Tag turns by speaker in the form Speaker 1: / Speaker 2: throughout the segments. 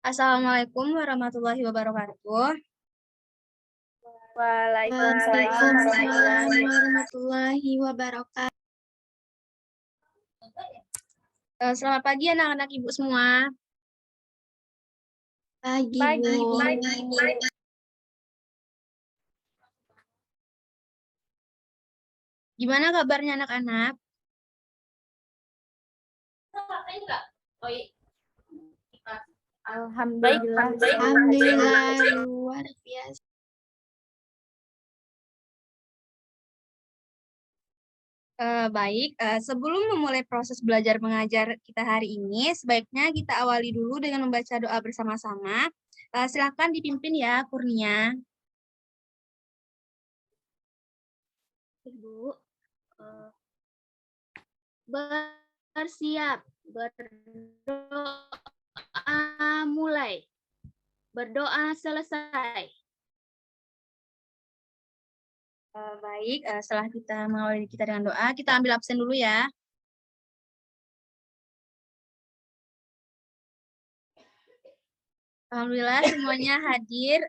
Speaker 1: Assalamualaikum warahmatullahi wabarakatuh.
Speaker 2: Waalaikumsalam warahmatullahi wabarakatuh.
Speaker 1: Selamat pagi anak-anak ibu semua.
Speaker 2: Pagi, Bu.
Speaker 1: Gimana kabarnya anak-anak?
Speaker 2: Alhamdulillah luar biasa.
Speaker 1: Baik, sebelum memulai proses belajar mengajar kita hari ini, sebaiknya kita awali dulu dengan membaca doa bersama-sama. Silakan dipimpin ya, Kurnia.
Speaker 2: Ibu, bersiap, berdoa mulai, berdoa selesai.
Speaker 1: Baik, setelah kita mengawali kita dengan doa, kita ambil absen dulu ya. Alhamdulillah semuanya hadir.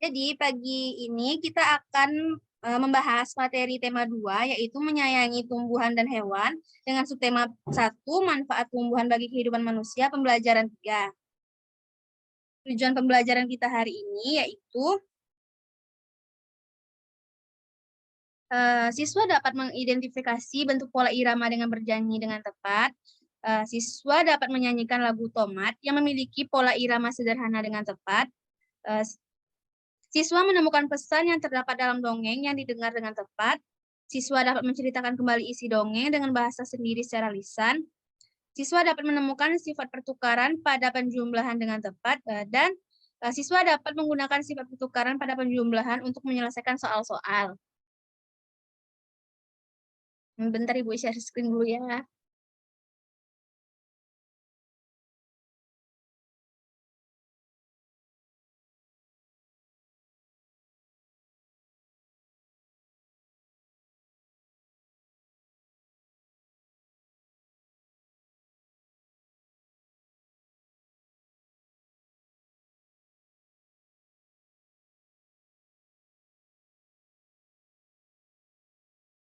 Speaker 1: Jadi pagi ini kita akan membahas materi tema 2, yaitu menyayangi tumbuhan dan hewan, dengan subtema 1, manfaat tumbuhan bagi kehidupan manusia, pembelajaran 3. Tujuan pembelajaran kita hari ini yaitu siswa dapat mengidentifikasi bentuk pola irama dengan bernyanyi dengan tepat. Siswa dapat menyanyikan lagu Tomat yang memiliki pola irama sederhana dengan tepat. Siswa menemukan pesan yang terdapat dalam dongeng yang didengar dengan tepat. Siswa dapat menceritakan kembali isi dongeng dengan bahasa sendiri secara lisan. Siswa dapat menemukan sifat pertukaran pada penjumlahan dengan tepat. Dan siswa dapat menggunakan sifat pertukaran pada penjumlahan untuk menyelesaikan soal-soal. Bentar Ibu share screen dulu ya.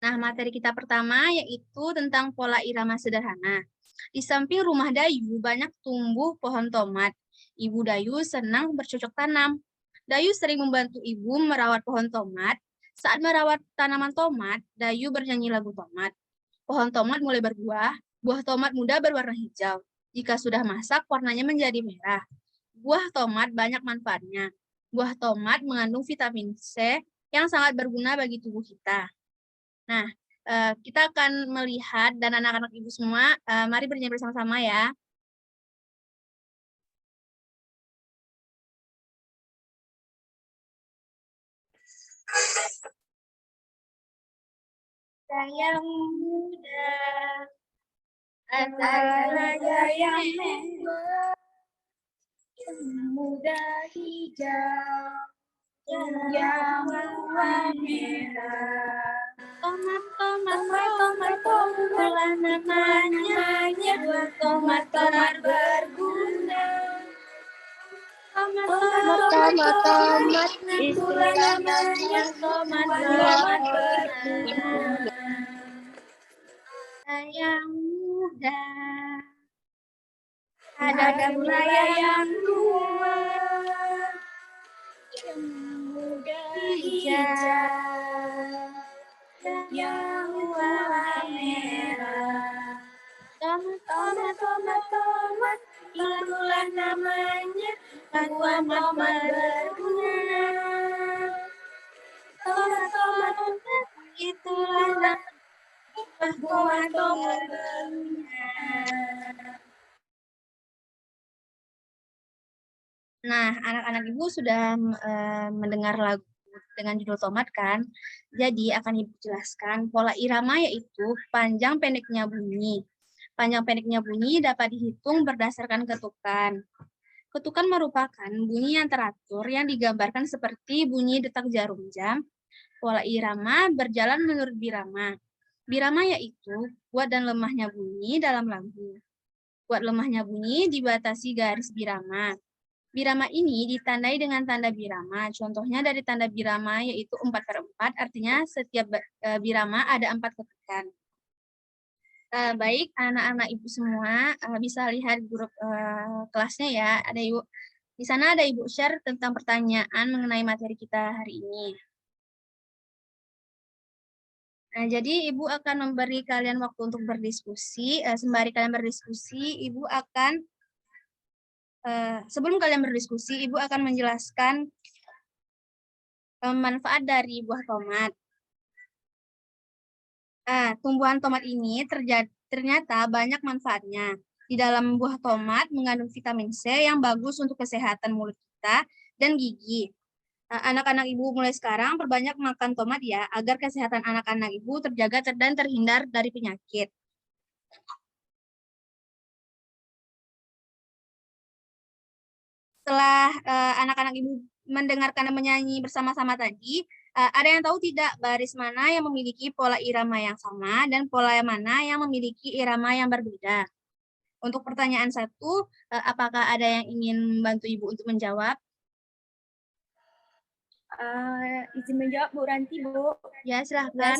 Speaker 1: Nah, materi kita pertama yaitu tentang pola irama sederhana. Di samping rumah Dayu banyak tumbuh pohon tomat. Ibu Dayu senang bercocok tanam. Dayu sering membantu ibu merawat pohon tomat. Saat merawat tanaman tomat, Dayu bernyanyi lagu tomat. Pohon tomat mulai berbuah. Buah tomat muda berwarna hijau. Jika sudah masak, warnanya menjadi merah. Buah tomat banyak manfaatnya. Buah tomat mengandung vitamin C yang sangat berguna bagi tubuh kita. Nah, kita akan melihat dan anak-anak ibu semua, mari bernyanyi bersama-sama ya. Sayang muda adalah yang mewah, yang muda hijau, yang warna merah. Tomat, itulah namanya, buah tomat berguna. Tomat, itulah namanya, tomat berguna. Sayang muda, ada pula yang tua, yang muda hijau, yang warna merah. Tomat, itulah namanya, buah tomat berguna. Tomat, itulah namanya, buah tomat berguna. Nah, anak-anak ibu sudah mendengar lagu dengan judul Tomat kan? Jadi akan ibu jelaskan pola irama yaitu panjang pendeknya bunyi. Panjang pendeknya bunyi dapat dihitung berdasarkan ketukan. Ketukan merupakan bunyi yang teratur yang digambarkan seperti bunyi detak jarum jam. Pola irama berjalan menurut birama. Birama yaitu kuat dan lemahnya bunyi dalam lagu. Buat lemahnya bunyi dibatasi garis birama. Birama ini ditandai dengan tanda birama. Contohnya dari tanda birama yaitu 4/4, artinya setiap birama ada 4 ketukan. Baik, anak-anak Ibu semua bisa lihat grup kelasnya ya. Ada Ibu. Di sana ada Ibu share tentang pertanyaan mengenai materi kita hari ini. Nah, jadi Ibu akan memberi kalian waktu untuk berdiskusi. Sembari kalian berdiskusi, Ibu akan sebelum kalian berdiskusi, Ibu akan menjelaskan manfaat dari buah tomat. Tumbuhan tomat ini ternyata banyak manfaatnya. Di dalam buah tomat mengandung vitamin C yang bagus untuk kesehatan mulut kita dan gigi. Anak-anak Ibu mulai sekarang perbanyak makan tomat ya, agar kesehatan anak-anak Ibu terjaga dan terhindar dari penyakit. Setelah anak-anak Ibu mendengarkan dan menyanyi bersama-sama tadi, ada yang tahu tidak baris mana yang memiliki pola irama yang sama dan pola mana yang memiliki irama yang berbeda? Untuk pertanyaan 1, apakah ada yang ingin membantu Ibu untuk menjawab?
Speaker 2: Izin menjawab Bu Ranti, Bu.
Speaker 1: Ya, silahkan.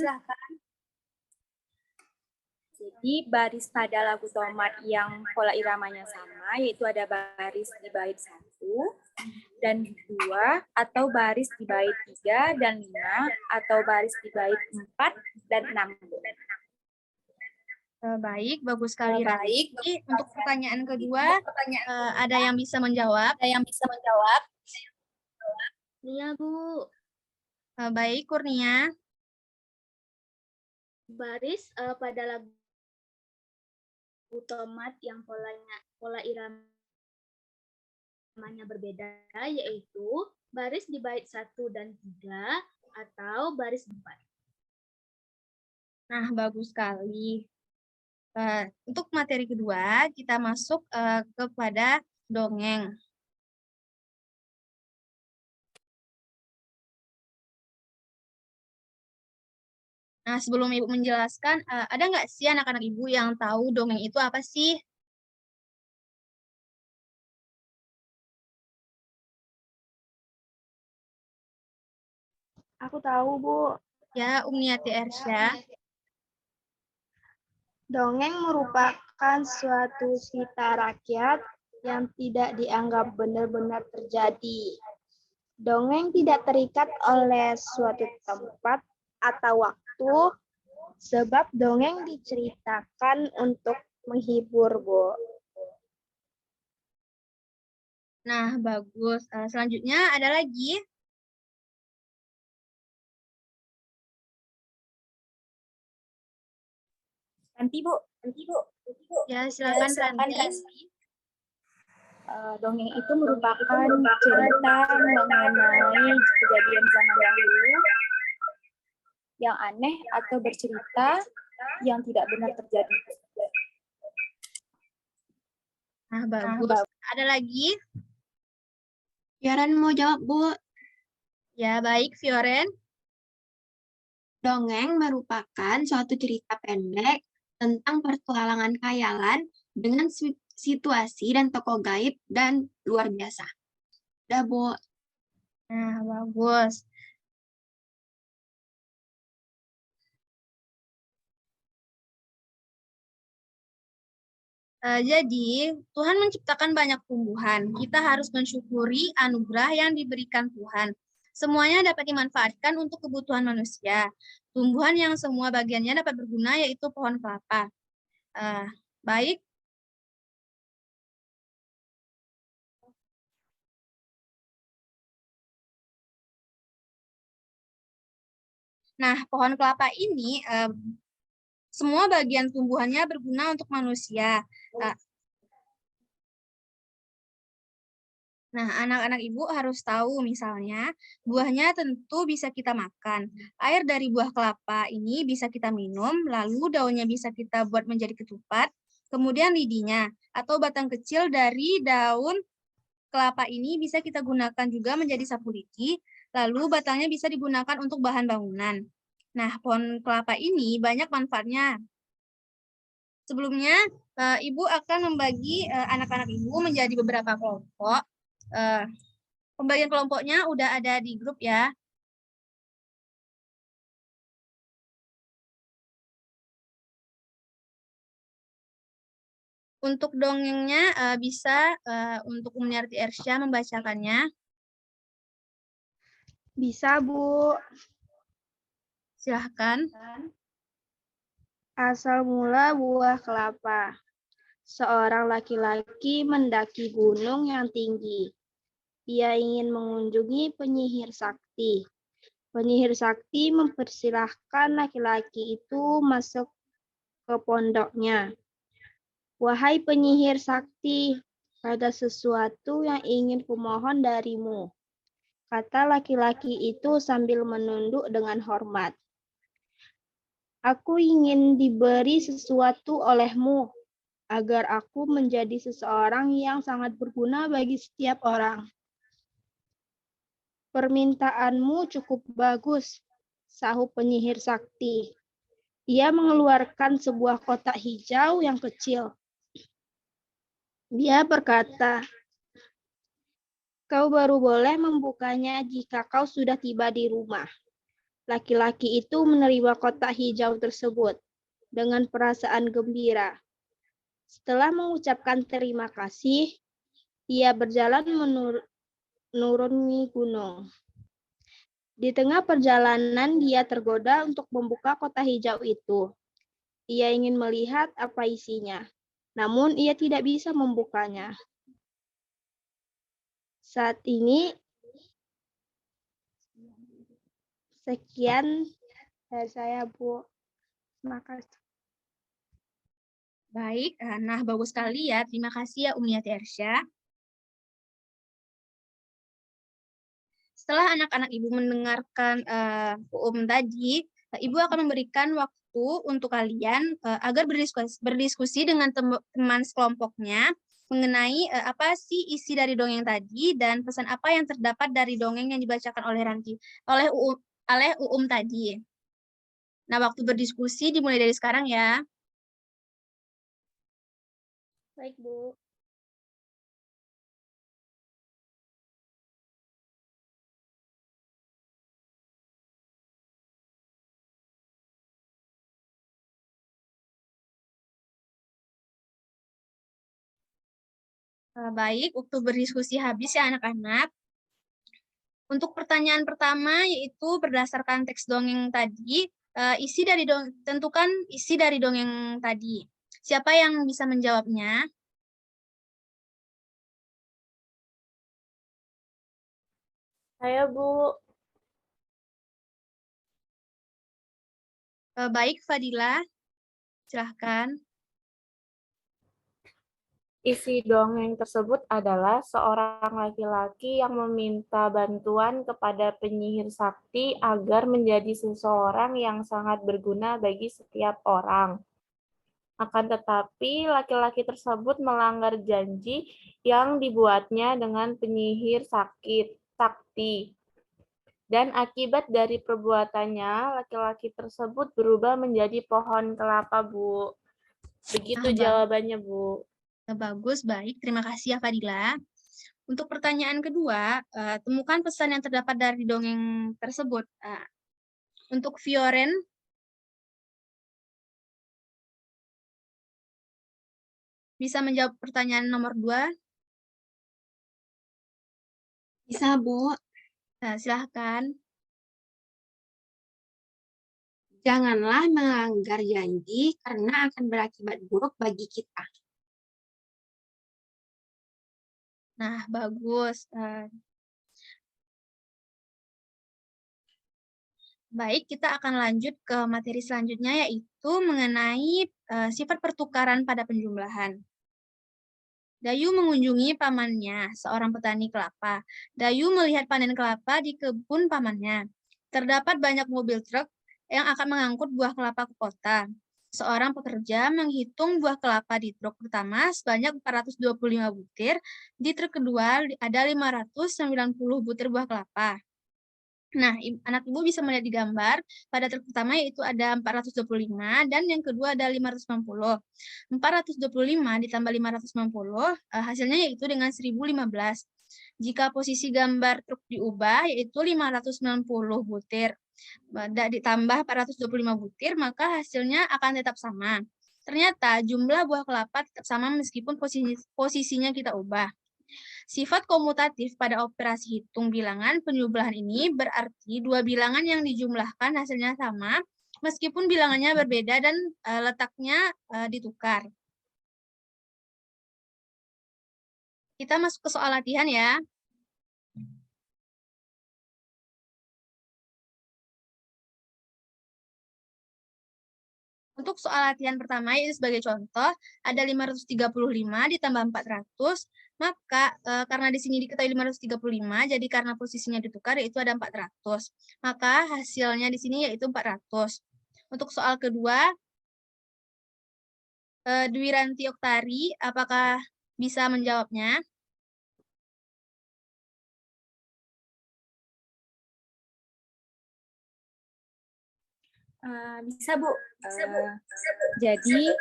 Speaker 2: Jadi baris pada lagu tomat yang pola iramanya sama, yaitu ada baris di bait 1 dan 2, atau baris di bait 3 dan 5, atau baris di bait 4 dan 6.
Speaker 1: Baik, bagus sekali. Untuk pertanyaan kedua, ada yang bisa menjawab?
Speaker 2: Iya, Bu.
Speaker 1: Baik, Kurnia.
Speaker 2: Baris pada lagu tomat yang pola iramanya berbeda, yaitu baris di bait 1 dan 3 atau baris 4.
Speaker 1: Nah, bagus sekali. Untuk materi kedua, kita masuk kepada dongeng. Nah, sebelum Ibu menjelaskan, ada nggak sih anak-anak Ibu yang tahu dongeng itu apa sih?
Speaker 2: Aku tahu, Bu.
Speaker 1: Ya, Umniati Ersya.
Speaker 2: Dongeng merupakan suatu cerita rakyat yang tidak dianggap benar-benar terjadi. Dongeng tidak terikat oleh suatu tempat atau waktu, sebab dongeng diceritakan untuk menghibur, Bu.
Speaker 1: Nah, bagus. Selanjutnya ada lagi.
Speaker 2: Ranti, Bu.
Speaker 1: Ya, silakan Ranti.
Speaker 2: Dongeng itu merupakan cerita mengenai kejadian zaman dahulu yang aneh atau bercerita yang tidak benar terjadi.
Speaker 1: Nah, bagus. Ada lagi?
Speaker 3: Fioren mau jawab, Bu.
Speaker 1: Ya, baik, Fioren.
Speaker 3: Dongeng merupakan suatu cerita pendek tentang petualangan khayalan dengan situasi dan tokoh gaib dan luar biasa. Udah, Bu.
Speaker 1: Nah, bagus. Jadi, Tuhan menciptakan banyak tumbuhan. Kita harus mensyukuri anugerah yang diberikan Tuhan. Semuanya dapat dimanfaatkan untuk kebutuhan manusia. Tumbuhan yang semua bagiannya dapat berguna yaitu pohon kelapa. Baik. Nah, pohon kelapa ini semua bagian tumbuhannya berguna untuk manusia. Nah, anak-anak Ibu harus tahu misalnya, buahnya tentu bisa kita makan. Air dari buah kelapa ini bisa kita minum, lalu daunnya bisa kita buat menjadi ketupat, kemudian lidinya atau batang kecil dari daun kelapa ini bisa kita gunakan juga menjadi sapu lidi, lalu batangnya bisa digunakan untuk bahan bangunan. Nah, pohon kelapa ini banyak manfaatnya. Sebelumnya, Ibu akan membagi anak-anak Ibu menjadi beberapa kelompok. Pembagian kelompoknya udah ada di grup ya. Untuk dongengnya bisa untuk Umniarti Ersya membacakannya.
Speaker 4: Bisa, Bu.
Speaker 1: Silahkan.
Speaker 4: Asal mula buah kelapa. Seorang laki-laki mendaki gunung yang tinggi. Ia ingin mengunjungi penyihir sakti. Penyihir sakti mempersilahkan laki-laki itu masuk ke pondoknya. Wahai penyihir sakti, ada sesuatu yang ingin kumohon darimu, kata laki-laki itu sambil menunduk dengan hormat. Aku ingin diberi sesuatu olehmu, agar aku menjadi seseorang yang sangat berguna bagi setiap orang. Permintaanmu cukup bagus, sahut penyihir sakti. Ia mengeluarkan sebuah kotak hijau yang kecil. Dia berkata, kau baru boleh membukanya jika kau sudah tiba di rumah. Laki-laki itu menerima kotak hijau tersebut dengan perasaan gembira. Setelah mengucapkan terima kasih, ia berjalan menuruni gunung. Di tengah perjalanan, dia tergoda untuk membuka kotak hijau itu. Ia ingin melihat apa isinya, namun ia tidak bisa membukanya. Saat ini, sekian dari saya, Bu. Terima kasih.
Speaker 1: Baik, nah bagus sekali ya. Terima kasih ya Umniarti Ersya. Setelah anak-anak Ibu mendengarkan tadi, Ibu akan memberikan waktu untuk kalian agar berdiskusi dengan teman sekelompoknya mengenai apa sih isi dari dongeng tadi dan pesan apa yang terdapat dari dongeng yang dibacakan oleh Uum tadi. Nah, waktu berdiskusi dimulai dari sekarang ya.
Speaker 4: Baik, Bu.
Speaker 1: Baik, waktu berdiskusi habis ya anak-anak. Untuk pertanyaan pertama yaitu berdasarkan teks dongeng tadi, tentukan isi dari dongeng tadi. Siapa yang bisa menjawabnya?
Speaker 5: Saya, Bu.
Speaker 1: Baik, Fadila. Silahkan.
Speaker 5: Isi dongeng tersebut adalah seorang laki-laki yang meminta bantuan kepada penyihir sakti agar menjadi seseorang yang sangat berguna bagi setiap orang. Akan tetapi, laki-laki tersebut melanggar janji yang dibuatnya dengan penyihir sakti. Dan akibat dari perbuatannya, laki-laki tersebut berubah menjadi pohon kelapa, Bu. Begitu jawabannya, Bu.
Speaker 1: Bagus, baik. Terima kasih ya, Fadila. Untuk pertanyaan kedua, temukan pesan yang terdapat dari dongeng tersebut. Untuk Fioren, bisa menjawab pertanyaan nomor 2?
Speaker 3: Bisa, Bu.
Speaker 1: Nah, silahkan.
Speaker 3: Janganlah melanggar janji karena akan berakibat buruk bagi kita.
Speaker 1: Nah, bagus. Baik, kita akan lanjut ke materi selanjutnya, yaitu mengenai sifat pertukaran pada penjumlahan. Dayu mengunjungi pamannya, seorang petani kelapa. Dayu melihat panen kelapa di kebun pamannya. Terdapat banyak mobil truk yang akan mengangkut buah kelapa ke kota. Seorang pekerja menghitung buah kelapa di truk pertama sebanyak 425 butir, di truk kedua ada 590 butir buah kelapa. Nah, anak ibu bisa melihat di gambar, pada truk pertama yaitu ada 425 dan yang kedua ada 590. 425 ditambah 590, hasilnya yaitu dengan 1015. Jika posisi gambar truk diubah yaitu 590 butir ditambah 425 butir, maka hasilnya akan tetap sama. Ternyata jumlah buah kelapa tetap sama meskipun posisinya kita ubah. Sifat komutatif pada operasi hitung bilangan penjumlahan ini berarti dua bilangan yang dijumlahkan hasilnya sama, meskipun bilangannya berbeda dan letaknya ditukar. Kita masuk ke soal latihan ya. Untuk soal latihan pertama, yaitu sebagai contoh, ada 535 ditambah 400, maka karena di sini diketahui 535, jadi karena posisinya ditukar, yaitu ada 400. Maka hasilnya di sini yaitu 400. Untuk soal kedua, Dwi Ranti Oktari, apakah bisa menjawabnya?
Speaker 2: Bisa, Bu. Jadi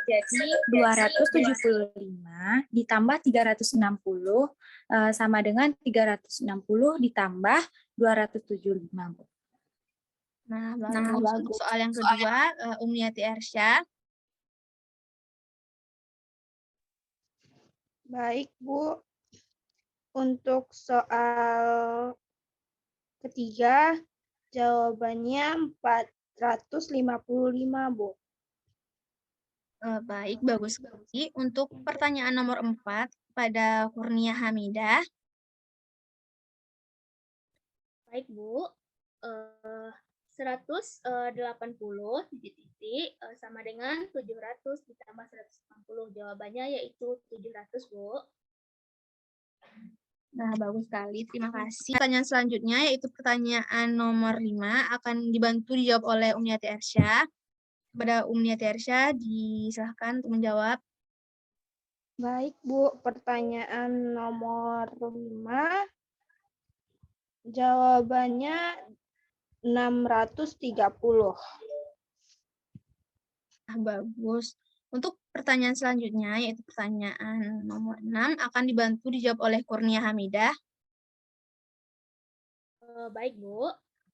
Speaker 2: 275 ditambah 360 sama dengan 360 ditambah 275, Bu.
Speaker 1: Nah, bagus. Untuk soal yang kedua, Umniati Ersya.
Speaker 4: Baik, Bu. Untuk soal ketiga, jawabannya 455, Bu.
Speaker 1: Baik, bagus sekali. Untuk pertanyaan nomor 4 pada Kurnia Hamidah.
Speaker 6: Baik, Bu. 180 titik-titik sama dengan 700 ditambah 160. Jawabannya yaitu 700, Bu.
Speaker 1: Nah, bagus sekali. Terima kasih. Pertanyaan selanjutnya yaitu pertanyaan nomor 5 akan dibantu dijawab oleh Umniati Ersya. Kepada Umniati Ersya, disilahkan untuk menjawab.
Speaker 4: Baik, Bu. Pertanyaan nomor 5. Jawabannya 630.
Speaker 1: Nah, bagus. Untuk pertanyaan selanjutnya, yaitu pertanyaan nomor 6, akan dibantu dijawab oleh Kurnia Hamidah.
Speaker 6: Baik, Bu.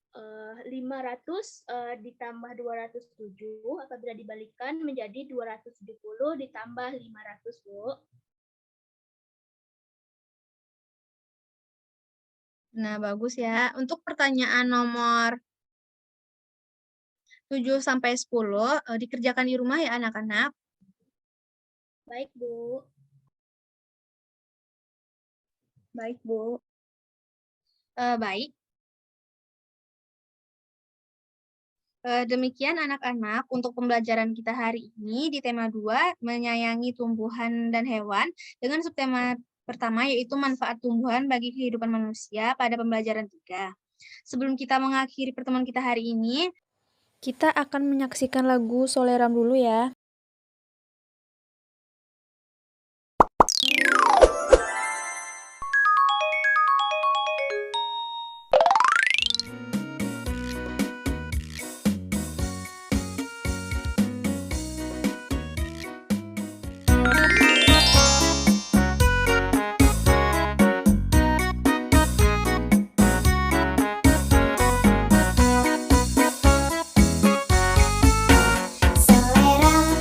Speaker 6: 500 ditambah 207 apabila dibalikkan menjadi 270 ditambah 500, Bu.
Speaker 1: Nah, bagus ya. Untuk pertanyaan nomor 7-10 dikerjakan di rumah ya anak-anak.
Speaker 6: Baik, Bu.
Speaker 2: Baik, Bu.
Speaker 1: Baik. Demikian anak-anak untuk pembelajaran kita hari ini di tema 2, menyayangi tumbuhan dan hewan, dengan subtema pertama yaitu manfaat tumbuhan bagi kehidupan manusia pada pembelajaran 3. Sebelum kita mengakhiri pertemuan kita hari ini,
Speaker 7: kita akan menyaksikan lagu Soleram dulu ya.
Speaker 8: Selera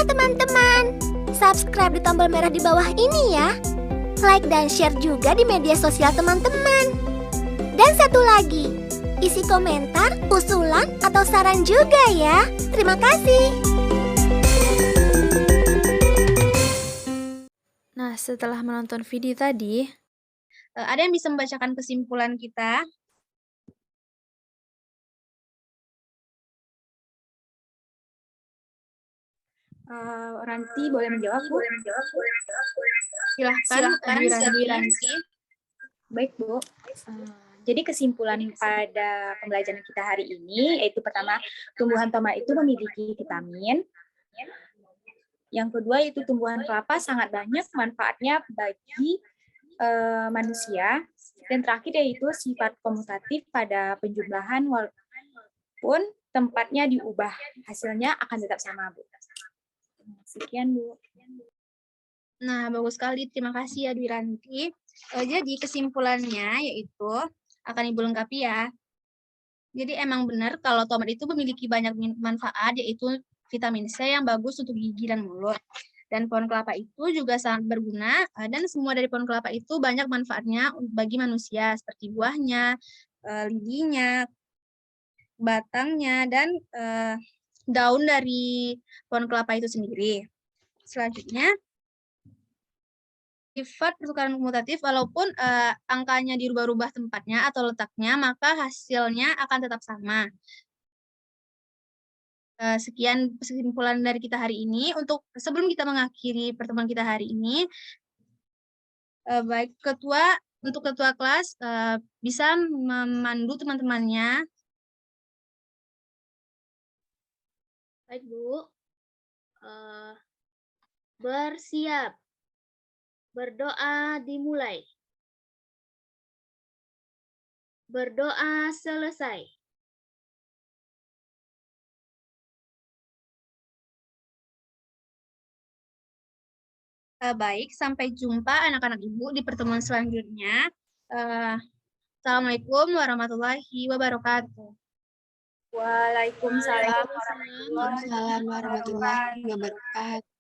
Speaker 8: teman-teman. Subscribe di tombol merah di bawah ini ya. Like dan share juga di media sosial teman-teman. Dan satu lagi, isi komentar, usulan, atau saran juga ya. Terima kasih.
Speaker 7: Nah, setelah menonton video tadi,
Speaker 1: ada yang bisa membacakan kesimpulan kita?
Speaker 2: Ranti boleh menjawab, Bu?
Speaker 1: Silahkan,
Speaker 2: Ranti. Baik, Bu. Jadi kesimpulan pada pembelajaran kita hari ini, yaitu pertama, tumbuhan tomat itu memiliki vitamin. Yang kedua, itu tumbuhan kelapa sangat banyak manfaatnya bagi manusia. Dan terakhir, yaitu sifat komutatif pada penjumlahan walaupun tempatnya diubah. Hasilnya akan tetap sama, Bu. Sekian, Bu.
Speaker 1: Nah, bagus sekali. Terima kasih ya, Dwi Ranti. Jadi kesimpulannya yaitu akan Ibu lengkapi ya. Jadi emang benar kalau tomat itu memiliki banyak manfaat, yaitu vitamin C yang bagus untuk gigi dan mulut. Dan pohon kelapa itu juga sangat berguna, dan semua dari pohon kelapa itu banyak manfaatnya bagi manusia, seperti buahnya, lidinya, batangnya, dan daun dari pohon kelapa itu sendiri. Selanjutnya, sifat pertukaran komutatif, walaupun angkanya dirubah-rubah tempatnya atau letaknya, maka hasilnya akan tetap sama. Sekian kesimpulan dari kita hari ini. Sebelum kita mengakhiri pertemuan kita hari ini, baik untuk ketua kelas bisa memandu teman-temannya.
Speaker 6: Baik, Bu. Bersiap. Berdoa dimulai. Berdoa selesai.
Speaker 1: Baik, sampai jumpa anak-anak Ibu di pertemuan selanjutnya. Assalamualaikum warahmatullahi wabarakatuh.
Speaker 2: Waalaikumsalam
Speaker 3: Waalaikumsalam warahmatullahi wabarakatuh.